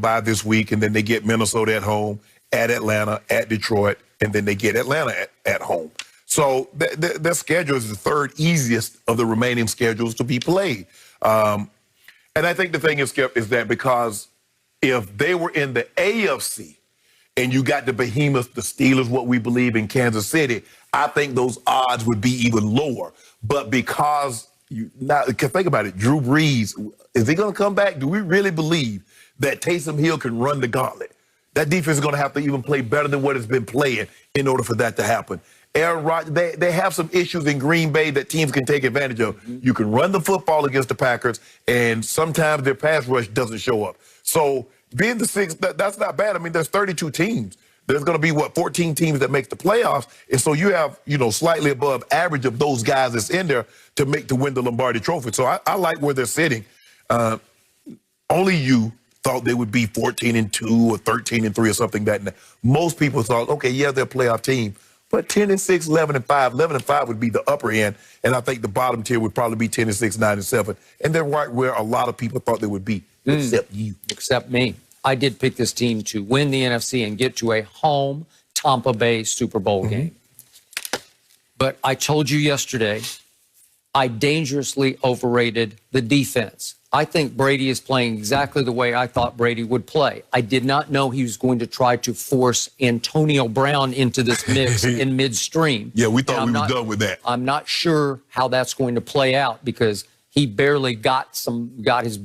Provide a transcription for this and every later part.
bye this week, and then they get Minnesota at home, at Atlanta, at Detroit, and then they get Atlanta at home. So their schedule is the third easiest of the remaining schedules to be played. And I think the thing is, Skip, is that because if they were in the AFC and you got the behemoths, the Steelers, what we believe in Kansas City, I think those odds would be even lower. But because think about it, Drew Brees, is he going to come back? Do we really believe that Taysom Hill can run the gauntlet? That defense is going to have to even play better than what it's been playing in order for that to happen. Aaron Rodgers, they have some issues in Green Bay that teams can take advantage of. You can run the football against the Packers, and sometimes their pass rush doesn't show up. So being the sixth, that's not bad. I mean, there's 32 teams. There's going to be, 14 teams that make the playoffs. And so you have, slightly above average of those guys that's in there to win the Lombardi Trophy. So I like where they're sitting. Only you thought they would be 14-2 or 13-3 or something that most people thought, okay, yeah, they're a playoff team. But 10-6, 11-5, 11-5 would be the upper end. And I think the bottom tier would probably be 10-6, 9-7. And they're right where a lot of people thought they would be, except you. Except me. I did pick this team to win the NFC and get to a home Tampa Bay Super Bowl game. But I told you yesterday, I dangerously overrated the defense. I think Brady is playing exactly the way I thought Brady would play. I did not know he was going to try to force Antonio Brown into this mix in midstream. Yeah, we thought we were done with that. I'm not sure how that's going to play out because he barely got his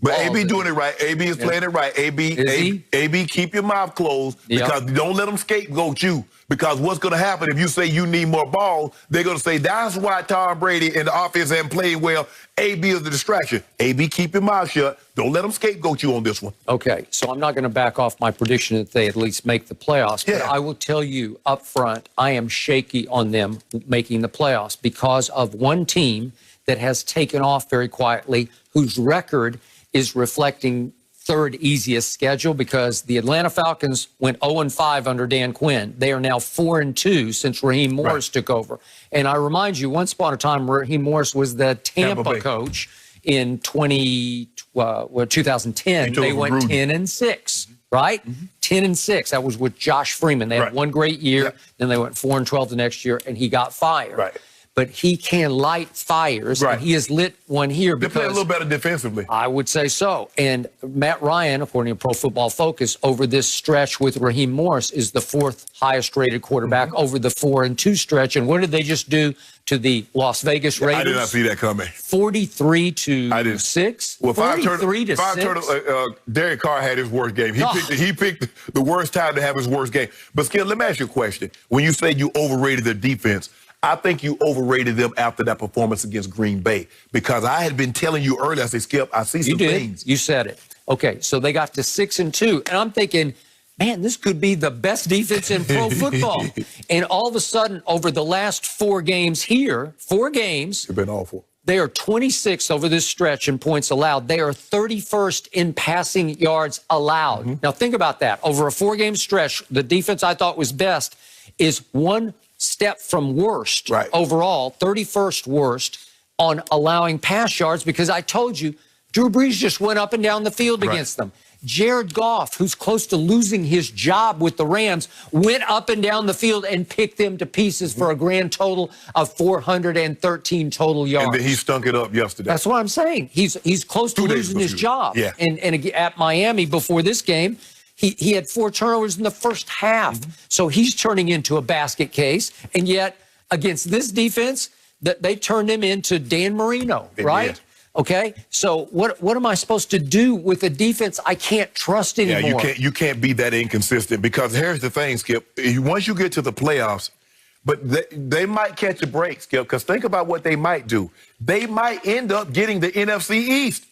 But AB doing it right. AB is playing it right. AB, keep your mouth closed because don't let them scapegoat you. Because what's going to happen if you say you need more balls, they're going to say that's why Tom Brady and the offense haven't played well. AB is the distraction. AB, keep your mouth shut. Don't let them scapegoat you on this one. Okay, so I'm not going to back off my prediction that they at least make the playoffs. But I will tell you up front, I am shaky on them making the playoffs because of one team that has taken off very quietly, whose record is reflecting third easiest schedule because the Atlanta Falcons went 0-5 under Dan Quinn. They are now 4-2 since Raheem Morris took over. And I remind you, once upon a time, Raheem Morris was the Tampa coach in 2010. They went 10-6, right? 10-6. That was with Josh Freeman. They had one great year. Then they went 4-12 the next year, and he got fired. But he can light fires, and he has lit one here. They play a little better defensively. I would say so. And Matt Ryan, according to Pro Football Focus, over this stretch with Raheem Morris is the fourth highest-rated quarterback over the 4-2 stretch. And what did they just do to the Las Vegas Raiders? I did not see that coming. 43-6. Well, 43-6. Derek Carr had his worst game. He picked the worst time to have his worst game. But Skip, let me ask you a question. When you say you overrated their defense, I think you overrated them after that performance against Green Bay because I had been telling you earlier, I said, Skip, I see some things. You said it. Okay, so they got to 6-2, and I'm thinking, man, this could be the best defense in pro football. And all of a sudden, over the last 4 games here, 4 games. They've been awful. They are 26 over this stretch in points allowed. They are 31st in passing yards allowed. Now, think about that. Over a 4-game stretch, the defense I thought was best is one step from worst overall, 31st worst on allowing pass yards because I told you Drew Brees just went up and down the field against them. Jared Goff, who's close to losing his job with the Rams, went up and down the field and picked them to pieces for a grand total of 413 total yards. And then he stunk it up yesterday. That's what I'm saying. He's close to losing his job. And at Miami before this game, he had 4 turnovers in the first half. So he's turning into a basket case. And yet, against this defense, they turned him into Dan Marino, right? Okay? So what am I supposed to do with a defense I can't trust anymore? Yeah, you can't be that inconsistent because here's the thing, Skip. Once you get to the playoffs, but they might catch a break, Skip, because think about what they might do. They might end up getting the NFC East.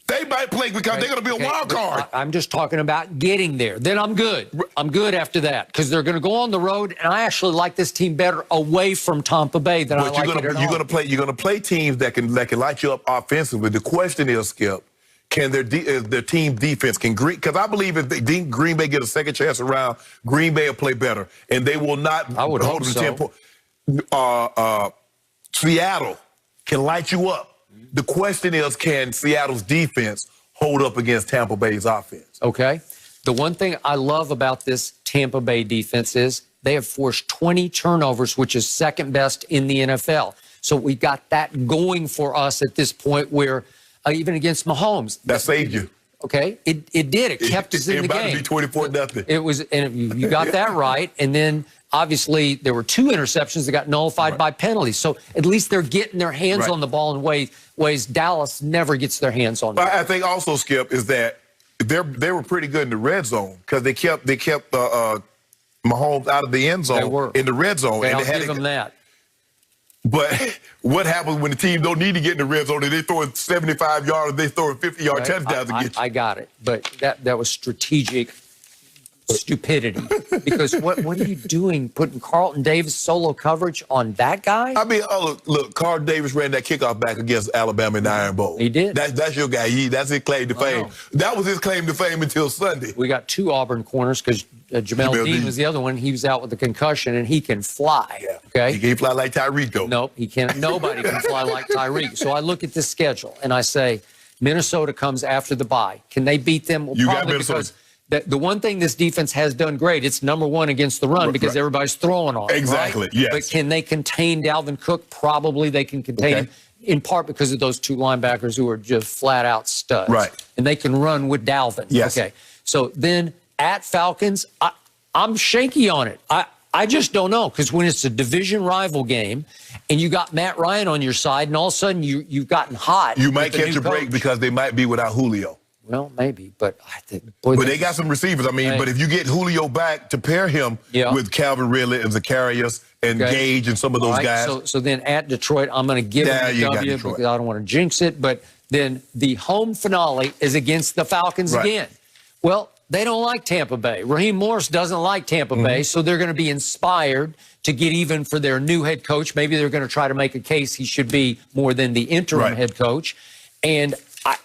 They might play because they're going to be a wild card. I'm just talking about getting there. Then I'm good. I'm good after that because they're going to go on the road, and I actually like this team better away from Tampa Bay than I like it at home. You're going to play teams that can light you up offensively. The question is, Skip, can their team defense because I believe if Green Bay get a second chance around, Green Bay will play better, and they will not hold them to 10 points. Seattle can light you up. The question is, can Seattle's defense hold up against Tampa Bay's offense. Okay. The one thing I love about this Tampa Bay defense is they have forced 20 turnovers, which is second best in the NFL. So we got that going for us at this point where even against Mahomes. That saved you. Okay. It did. It kept us in the game. It about to be 24-0. It was, and you got that right. And then obviously there were 2 interceptions that got nullified by penalties. So at least they're getting their hands on the ball in ways Dallas never gets their hands on. I think also, Skip, is that they were pretty good in the red zone because they kept Mahomes out of the end zone in the red zone. Okay, and I'll give them that. But what happens when the team don't need to get in the red zone and they throw 75 yards, they throw 50-yard touchdowns to get you? I got it. But that was strategic stupidity. Because what are you doing, putting Carlton Davis solo coverage on that guy? I mean, look, Carlton Davis ran that kickoff back against Alabama in the Iron Bowl. He did. That's your guy. That's his claim to fame. That was his claim to fame until Sunday. We got 2 Auburn corners because Jamel Dean was the other one. He was out with a concussion, and he can fly. Yeah. Okay. He can't fly like Tyreek, though. Nope, he can't. Nobody can fly like Tyreek. So I look at this schedule, and I say, Minnesota comes after the bye. Can they beat them? Well, you probably got Minnesota. because the one thing this defense has done great, it's #1 against the run because everybody's throwing on it. Exactly, right? yes. But can they contain Dalvin Cook? Probably they can contain him, in part because of those 2 linebackers who are just flat-out studs. Right. And they can run with Dalvin. Yes. Okay. So then at Falcons, I'm shaky on it. I just don't know, because when it's a division rival game and you got Matt Ryan on your side and all of a sudden you've gotten hot. You might catch a break because they might be without Julio. Well, maybe, but I think. But they got some receivers. I mean, but if you get Julio back to pair him with Calvin Ridley and Zacharias and Gage and some of those guys. So then at Detroit, I'm going to give them a W because I don't want to jinx it. But then the home finale is against the Falcons again. Well, they don't like Tampa Bay. Raheem Morris doesn't like Tampa Bay, so they're going to be inspired to get even for their new head coach. Maybe they're going to try to make a case he should be more than the interim head coach. And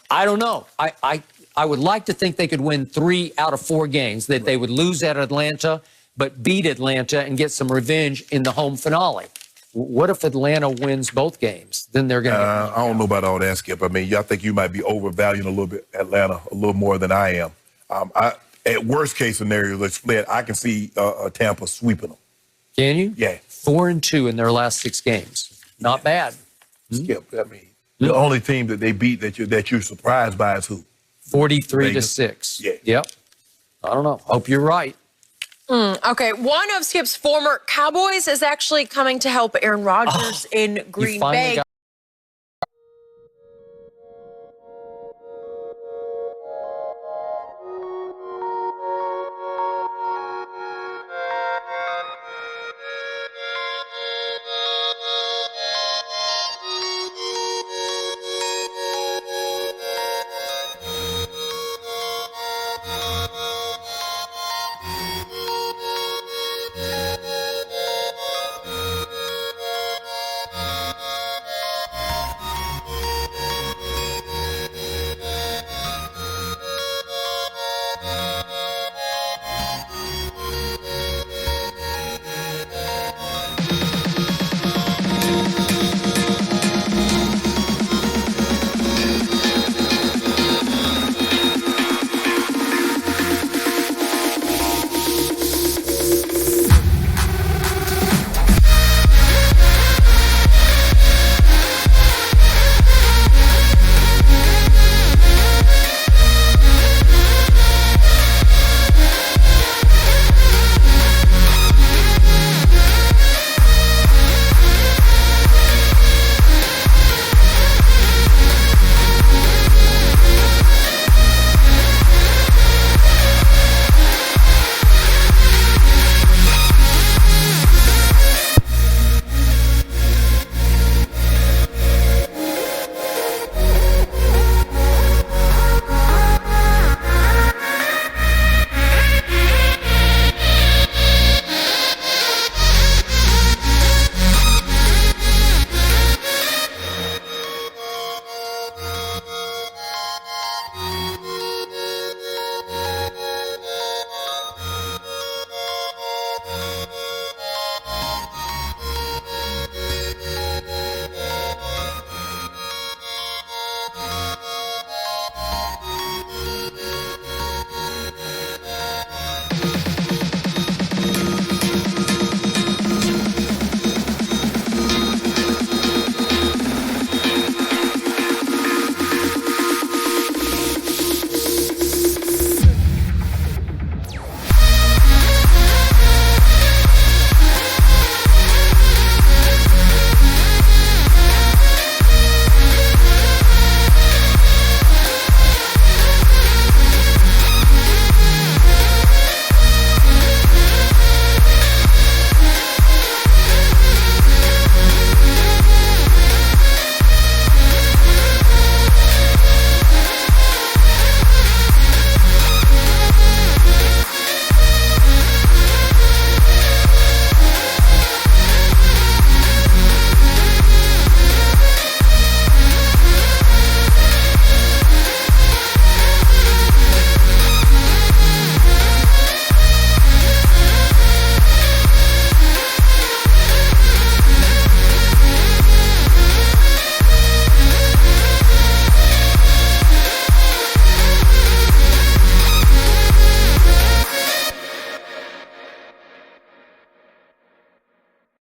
I don't know. I would like to think they could win 3 out of 4 games, that they would lose at Atlanta, but beat Atlanta and get some revenge in the home finale. What if Atlanta wins both games? Then they're going to I don't know about all that, Skip. I mean, I think you might be overvaluing a little bit Atlanta a little more than I am. At worst case scenario, let's split. I can see Tampa sweeping them. Can you? Yeah. 4-2 in their last 6 games. Not bad. Skip, I mean, the only team that they beat that you're surprised by is who? 43-6. Yeah. Yep. I don't know. Hope you're right. Okay, one of Skip's former Cowboys is actually coming to help Aaron Rodgers in Green Bay.